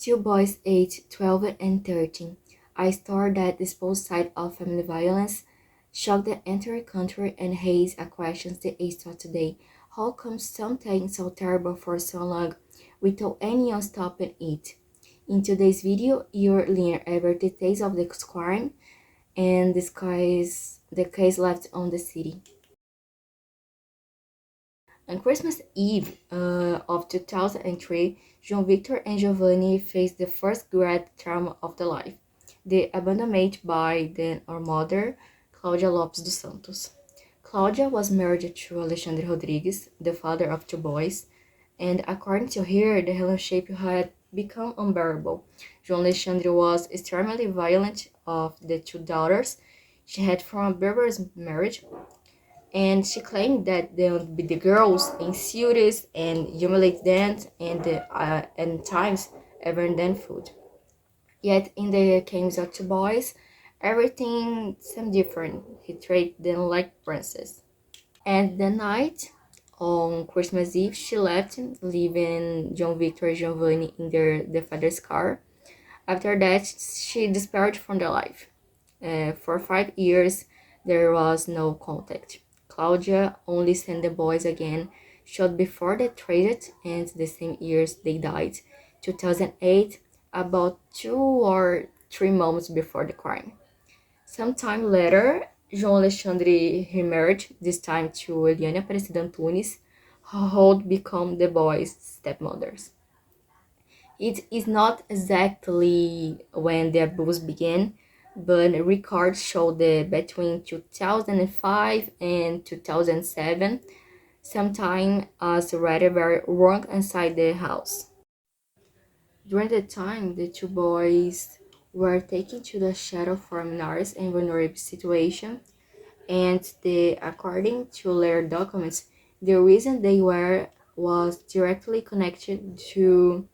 Two boys aged 12 and 13. A story that the both sides of family violence shocked the entire country and raised a question that is taught today. How come something so terrible for so long without anyone stopping it? In today's video, you'll learn every details of the crime and the case left on the city. On Christmas Eve of 2003, João Victor and Giovanni faced the first great trauma of their life, the abandonment by their mother, Cláudia Lopes dos Santos. Cláudia was married to Alexandre Rodrigues, the father of two boys, and according to her, the relationship had become unbearable. João Alexandre was extremely violent of the two daughters she had from a barbarous marriage, and she claimed that they would be the girls insulted and humiliate them and times even then food. Yet in the case of two boys, everything seemed different. He treated them like princes. And the night on Christmas Eve, she left, leaving John Victor and Giovanni in their father's car. After that, she disappeared from their life. For 5 years, there was no contact. Claudia only sent the boys again short before they traded, and the same years they died. 2008, about 2 or 3 months before the crime. Sometime later, João Alexandre remarried, this time to Eliane Aparecida Antunes, who would become the boys' stepmothers. It is not exactly when the abuse began, but records show that between 2005 and 2007, sometime as rather very wrong inside the house. During the time, the two boys were taken to the shadow for minors and vulnerable situation, and according to their documents, the reason they were was directly connected to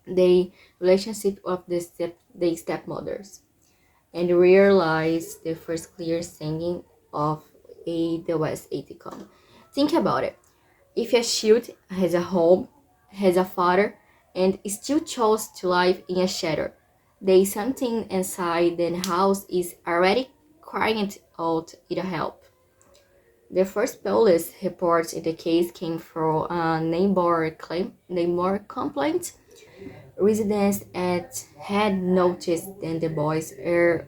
the relationship of the stepmothers, and realized the first clear singing of the West Atticum. Think about it. If a child has a home, has a father, and still chose to live in a shadow, there is something inside the house is already crying out for help. The first police reports in the case came from a neighbor complaint. Residents had noticed that the boys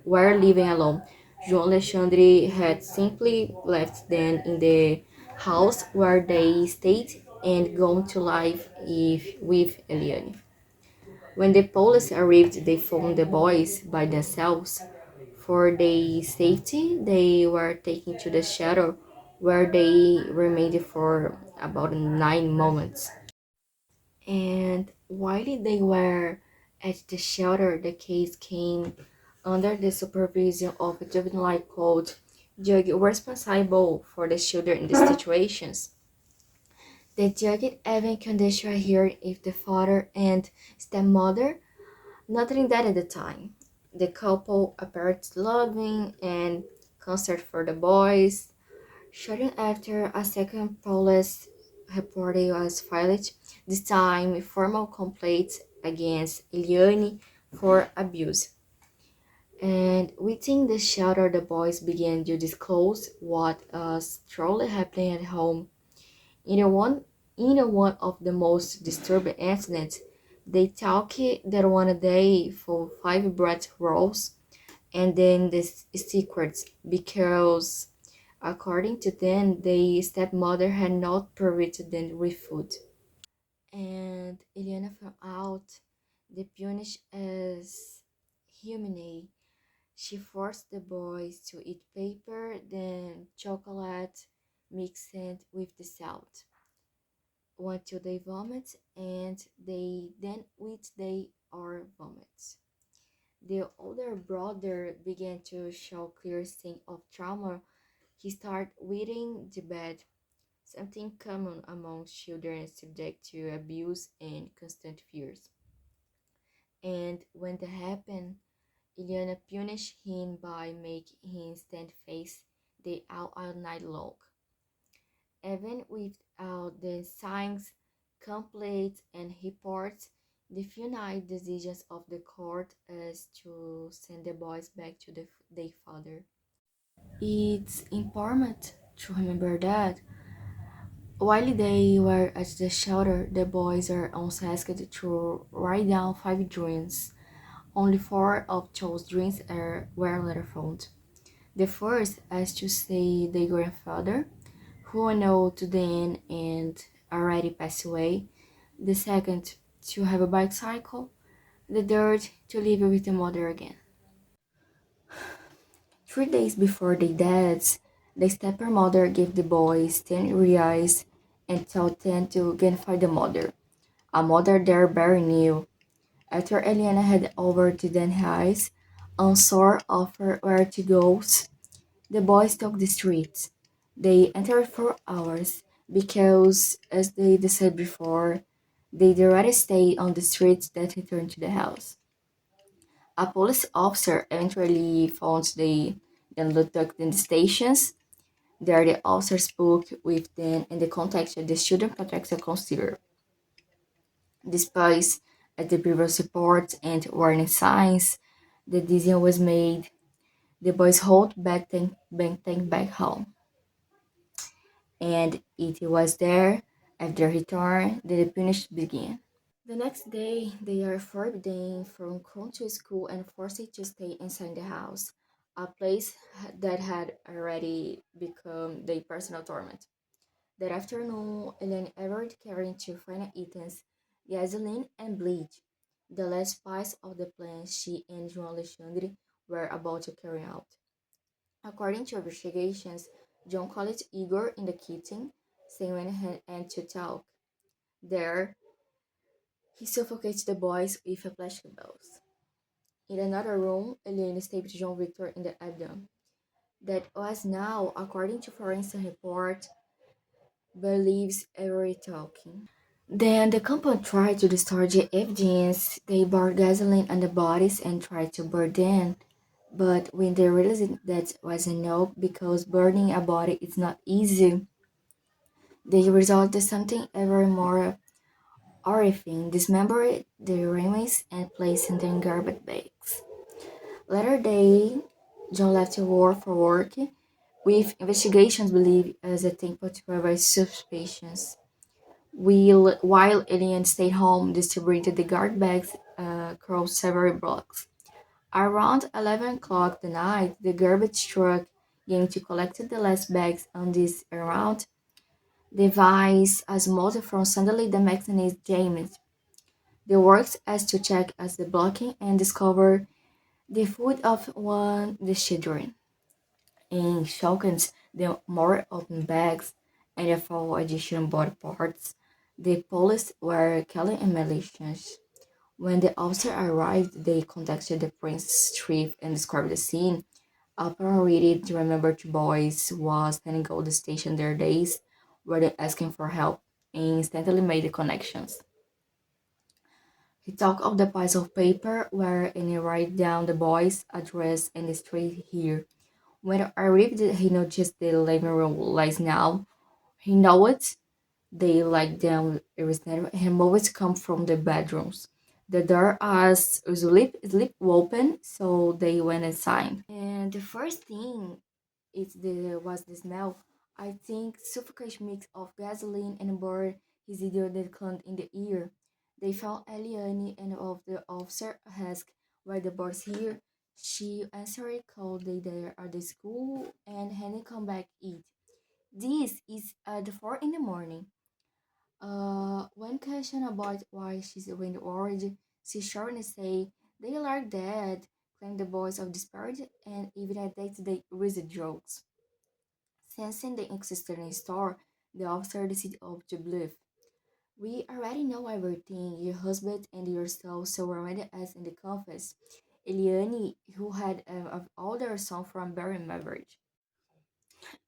were living alone. João Alexandre had simply left them in the house where they stayed and gone to live with Eliane. When the police arrived, they found the boys by themselves. For their safety, they were taken to the shelter where they remained for about 9 months. And while they were at the shelter, the case came under the supervision of a juvenile court judge responsible for the children in these situations. The judge even conditional hearing if the father and stepmother, nothing that at the time. The couple appeared loving and concerned for the boys. Shortly after, a second police report was filed, this time with formal complaints against Eliane for abuse. And within the shelter, the boys began to disclose what was truly happening at home. In one of the most disturbing incidents, they talked that one day for 5 bread rolls and then the secrets because according to them, the stepmother had not provided them with food. And Eliana found out the punish as humiliating. She forced the boys to eat paper, then chocolate, mixed with the salt until they vomit, and they then eat they or vomit. The older brother began to show clear signs of trauma. He started wetting the bed, something common among children subject to abuse and constant fears. And when that happened, Eliana punished him by making him stand face the all night long. Even without the signs, complaints, and reports, The final decisions of the court is to send the boys back to their father. It's important to remember that while they were at the shelter, the boys were asked to write down 5 dreams. Only 4 of those dreams were later found. The first is to say their grandfather, who I know to the end and already passed away. The second, to have a bicycle. The third, to live with the mother again. 3 days before their deaths, the stepmother gave the boys 10 reais and told them to go and find the mother, a mother they very new. After Eliana had over to the reais, unsure offered where to go. The boys took the streets. They entered for hours because, as they said before, they'd rather stay on the streets than return to the house. A police officer eventually found then looked in the stations. There, the officer spoke with them and they contacted the Student Protection Council. Despite the previous reports and warning signs, the decision was made. The boys hauled back home, and it was there, after return, that the punishment began. The next day, they are forbidden from going to school and forced to stay inside the house, a place that had already become their personal torment. That afternoon, Ellen Everett carrying two final items, gasoline and bleach, the last piece of the plan she and João Alexandre were about to carry out. According to investigations, John called Igor in the kitchen, saying when he and to talk. There, he suffocates the boys with a plastic bells. In another room, Elaine stabbed John Victor in the abdomen. That was now, according to forensic report, believes every talking. Then the company tried to destroy the evidence. They poured gasoline on the bodies and tried to burn them. But when they realized that was enough because burning a body is not easy, they resorted to something ever more horrifying, dismembered the remains and placed them in garbage bags. Later day, John left work for work, with investigations believed as a temple to avoid suspicions. While Alien stayed home, distributed the guard bags across several blocks. Around 11 o'clock the night, the garbage truck came to collect the last bags on this route. Device as motor from suddenly the mechanism jammed. They worked as to check as the blocking and discover the foot of one the children. In shotguns, the more open bags and the 4 additional body parts. The police were killing and malicious. When the officer arrived, they contacted the prince's chief and described the scene. Upon reading to remember two boys was standing on the station their days, where they asking for help, and instantly made the connections. He talked of the piece of paper where and he write down the boy's address and the street here. When I read it, he noticed the living room lights now. He knows they like them irritated and always come from the bedrooms. The door was sleep open, so they went inside. And the first thing was the smell. I think suffocation mix of gasoline and burn his ear that clung in the ear. They found Eliane and of the officer asked why the boys here. She answered called they there at the school and hadn't come back eat. This is at 4 in the morning. When questioned about why she's went worried, she shortly say they are dead, claimed the boys of despair and even at that they raised jokes. Sensing the existence in the store, the officer decided to bluff. We already know everything. Your husband and yourself surrounded us in the confess. Eliane, who had an older son from Barry marriage.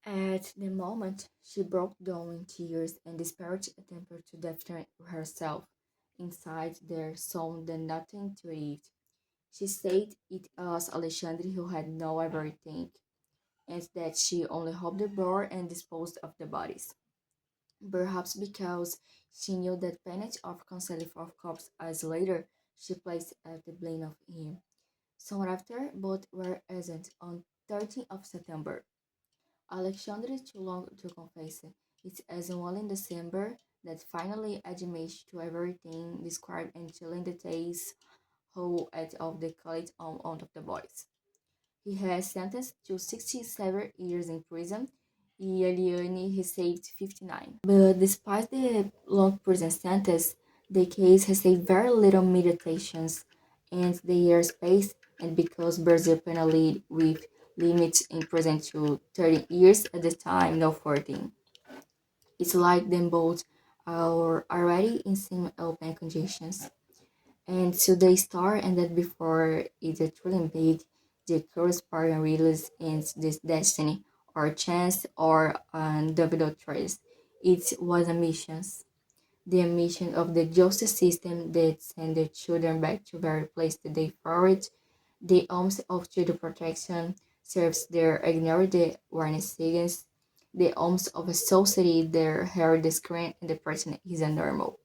At the moment, she broke down in tears and desperately attempted to defend herself. Inside there sounded nothing to eat. She said it was Alexandre who had known everything, and that she only opened the door and disposed of the bodies. perhaps because she knew that panic of concealing of corpse as later she placed at the blame of him. Soon after, both were executed on 13th of September. Alexandre too long to confess. It's as only in December that finally admits to everything described and telling details who at of the college on of the boys. He has sentenced to 67 years in prison. Eliane received 59. But despite the long prison sentence, the case received very little media attention and the years passed, and because Brazil penally with limits in prison to 30 years at the time, no 14. It's like them both are already in same open conditions. And so they start and that before it's a truly big, the corresponding release in this destiny or chance or individual choice. It was a mission. The mission of the justice system that send the children back to very place that they forward. The aims of children protection serves their ignore the awareness against the aims of a society that heard the screen and the person is a normal.